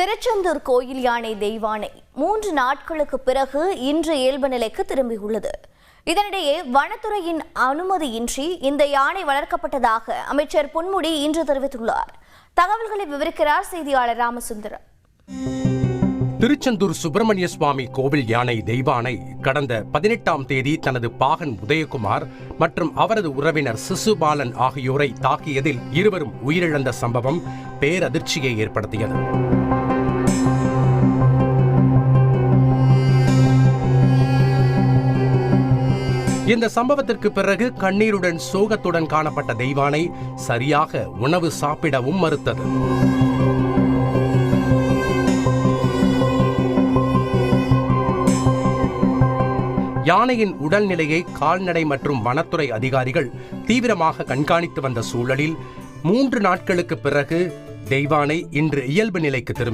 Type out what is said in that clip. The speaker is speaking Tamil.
திருச்செந்தூர் கோயில் யானை தெய்வானை 3 நாட்களுக்கு பிறகு இன்று இயல்பு நிலைக்கு திரும்பியுள்ளது. இதனிடையே வனத்துறையின் அனுமதியின்றி இந்த யானை வளர்க்கப்பட்டதாக அமைச்சர் பொன்முடி இன்று தெரிவித்துள்ளார். தகவல்களை விவரிக்கிறார் செய்தியாளர் ராமசுந்தரம். திருச்செந்தூர் சுப்பிரமணிய சுவாமி கோவில் யானை தெய்வானை கடந்த 18ஆம் தேதி தனது பாகன் உதயகுமார் மற்றும் அவரது உறவினர் சிசுபாலன் ஆகியோரை தாக்கியதில் இருவரும் உயிரிழந்த சம்பவம் பேரதிர்ச்சியை ஏற்படுத்தியது. இந்த சம்பவத்திற்கு பிறகு கண்ணீருடன் சோகத்துடன் காணப்பட்ட தெய்வானை சரியாக உணவு சாப்பிடவும் மறுத்தது. யானையின் உடல்நிலையை கால்நடை மற்றும் வனத்துறை அதிகாரிகள் தீவிரமாக கண்காணித்து வந்த சூழலில் 3 நாட்களுக்கு பிறகு தெய்வானை இன்று இயல்பு நிலைக்கு திரும்பியது.